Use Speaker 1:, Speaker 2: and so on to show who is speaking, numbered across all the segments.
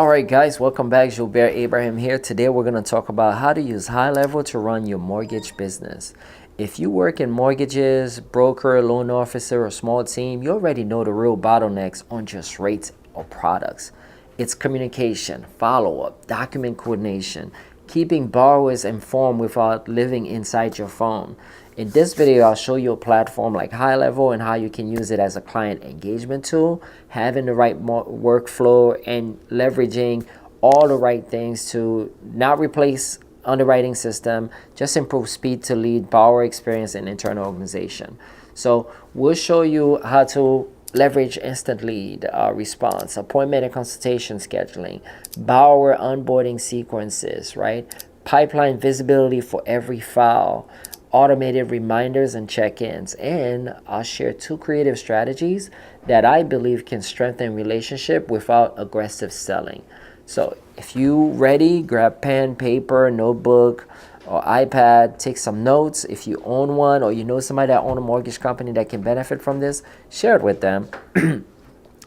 Speaker 1: Alright guys, welcome back. Gilbert Abraham here. Today we're going to talk about how to use HighLevel to run your mortgage business. If you work in mortgages, broker, loan officer, or small team, you already know the real bottlenecks aren't just rates or products. It's communication, follow-up, document coordination, keeping borrowers informed without living inside your phone. In this video, I'll show you a platform like HighLevel and how you can use it as a client engagement tool, having the right workflow and leveraging all the right things to not replace underwriting system, just improve speed to lead, borrower experience, and internal organization. So we'll show you how to leverage instant lead response, appointment and consultation scheduling, borrower onboarding sequences, right? Pipeline visibility for every file, automated reminders and check-ins, and I'll share 2 creative strategies that I believe can strengthen relationship without aggressive selling. So if you ready, grab pen, paper, notebook, or iPad, take some notes. If you own one or you know somebody that owns a mortgage company that can benefit from this, share it with them.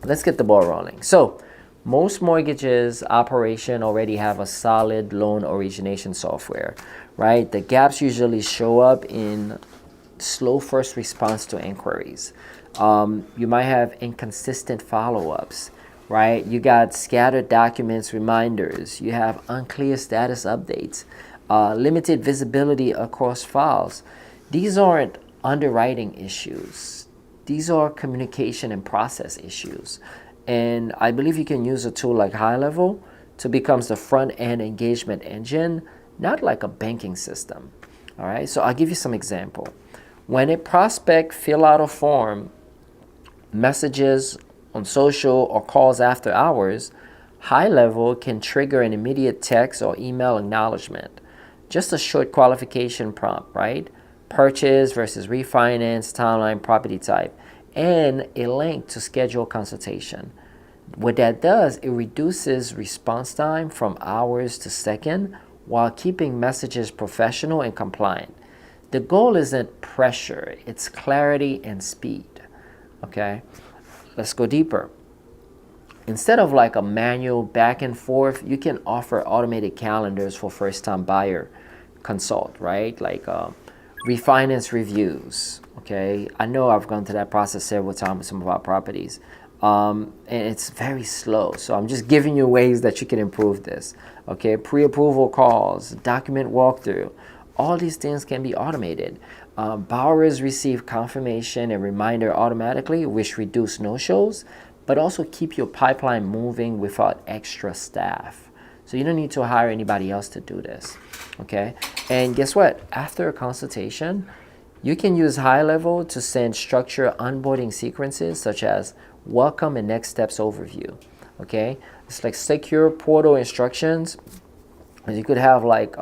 Speaker 1: Let's get the ball rolling. So most mortgages operation already have a solid loan origination software, right? The gaps usually show up in slow first response to inquiries. You might have inconsistent follow-ups, right? You got scattered documents, reminders. You have unclear status updates, limited visibility across files. These aren't underwriting issues. These are communication and process issues. And I believe you can use a tool like HighLevel to become the front-end engagement engine, not like a banking system. All right, so I'll give you some example. When a prospect fill out a form, messages on social or calls after hours, HighLevel can trigger an immediate text or email acknowledgement. Just a short qualification prompt, right? Purchase versus refinance, timeline, property type, and a link to schedule consultation. What that does, it reduces response time from hours to second while keeping messages professional and compliant. The goal isn't pressure, it's clarity and speed. Okay, let's go deeper. Instead of like a manual back and forth, you can offer automated calendars for first-time buyer consult, right? Like refinance reviews. Okay, I know I've gone through that process several times with some of our properties, and it's very slow. So I'm just giving you ways that you can improve this. Okay, pre-approval calls, document walkthrough, all these things can be automated. Borrowers receive confirmation and reminder automatically, which reduce no-shows, but also keep your pipeline moving without extra staff. So you don't need to hire anybody else to do this. Okay, and guess what? After a consultation, you can use HighLevel to send structured onboarding sequences such as welcome and next steps overview. Okay, it's like secure portal instructions. You could have like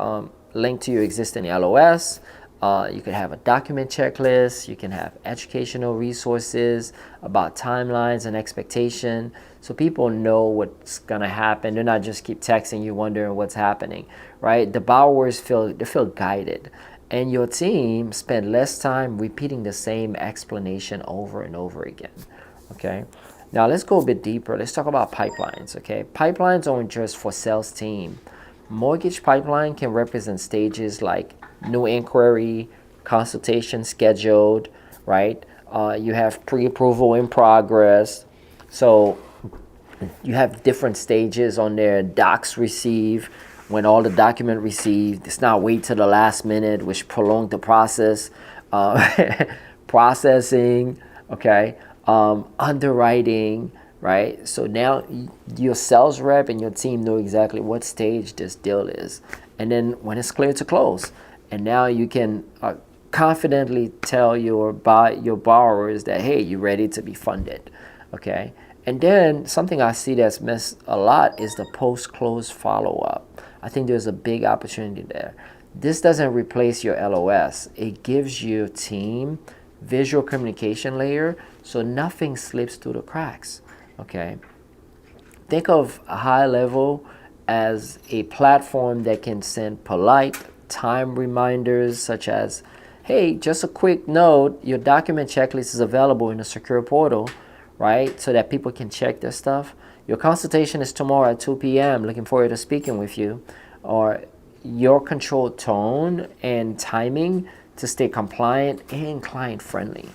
Speaker 1: link to your existing LOS. You could have a document checklist. You can have educational resources about timelines and expectation, so people know what's gonna happen. They're not just keep texting you wondering what's happening, right? The borrowers feel guided, and your team spend less time repeating the same explanation over and over again. Okay, now let's go a bit deeper. Let's talk about pipelines. Okay, pipelines aren't just for sales team. Mortgage pipeline can represent stages like new inquiry, consultation scheduled, right? You have pre-approval in progress. So you have different stages on there. Docs receive, when all the document received. It's not wait till the last minute, which prolonged the process. Processing, okay? Underwriting, right? So now your sales rep and your team know exactly what stage this deal is. And then when it's clear to close, and now you can confidently tell your borrowers that, hey, you're ready to be funded, okay? And then something I see that's missed a lot is the post-close follow-up. I think there's a big opportunity there. This doesn't replace your LOS. It gives your team visual communication layer so nothing slips through the cracks, okay? Think of HighLevel as a platform that can send polite time reminders such as, hey, just a quick note, your document checklist is available in a secure portal, right? So that people can check their stuff. your consultation is tomorrow at 2 p.m. Looking forward to speaking with you. Or your controlled tone and timing to stay compliant and client friendly.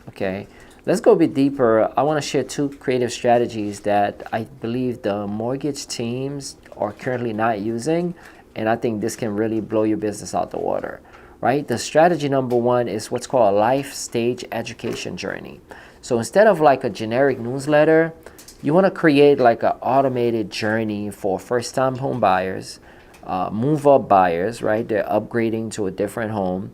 Speaker 1: Okay, let's go a bit deeper. I want to share 2 creative strategies that I believe the mortgage teams are currently not using, and I think this can really blow your business out the water. Right? The strategy number 1 is what's called a life stage education journey. So instead of like a generic newsletter, you want to create like an automated journey for first-time home buyers, move-up buyers, right? They're upgrading to a different home,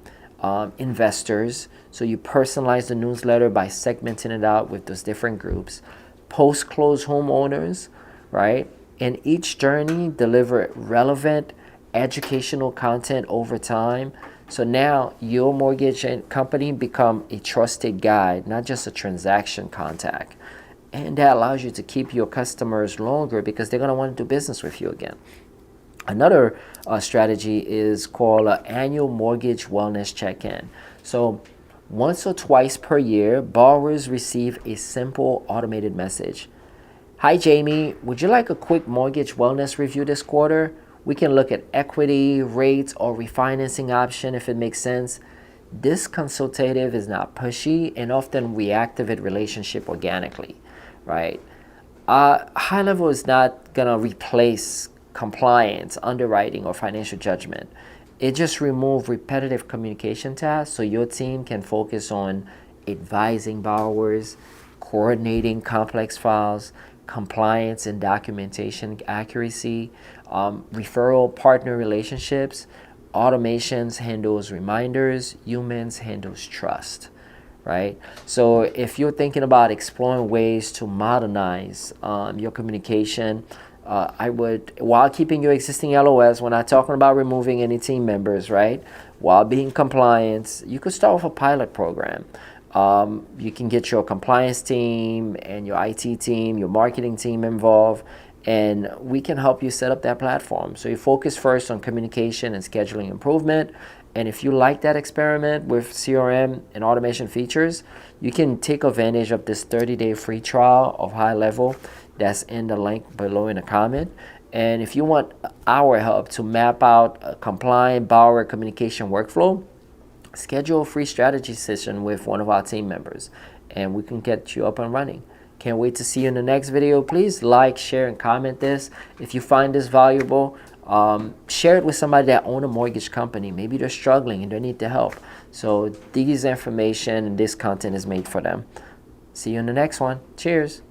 Speaker 1: investors. So you personalize the newsletter by segmenting it out with those different groups. Post-close homeowners, right? And each journey deliver relevant educational content over time. So now your mortgage company become a trusted guide, not just a transaction contact. And that allows you to keep your customers longer because they're going to want to do business with you again. Another strategy is called an annual mortgage wellness check-in. So once or twice per year, borrowers receive a simple automated message. Hi, Jamie. Would you like a quick mortgage wellness review this quarter? We can look at equity, rates, or refinancing option if it makes sense. This consultative is not pushy and often we activate relationship organically, right? HighLevel is not going to replace compliance, underwriting, or financial judgment. It just removes repetitive communication tasks so your team can focus on advising borrowers, coordinating complex files, compliance and documentation accuracy, referral partner relationships. Automations handles reminders, humans handles trust, right? So if you're thinking about exploring ways to modernize your communication, I would, while keeping your existing LOS, we're not talking about removing any team members, right? While being compliant, you could start with a pilot program. You can get your compliance team and your IT team, your marketing team involved, and we can help you set up that platform. So you focus first on communication and scheduling improvement. And if you like that experiment with CRM and automation features, you can take advantage of this 30-day free trial of HighLevel that's in the link below in the comment. And if you want our help to map out a compliant borrower communication workflow, schedule a free strategy session with one of our team members and we can get you up and running. Can't wait to see you in the next video. Please like, share, and comment this. If you find this valuable, share it with somebody that owns a mortgage company. Maybe they're struggling and they need the help. So these information and this content is made for them. See you in the next one. Cheers.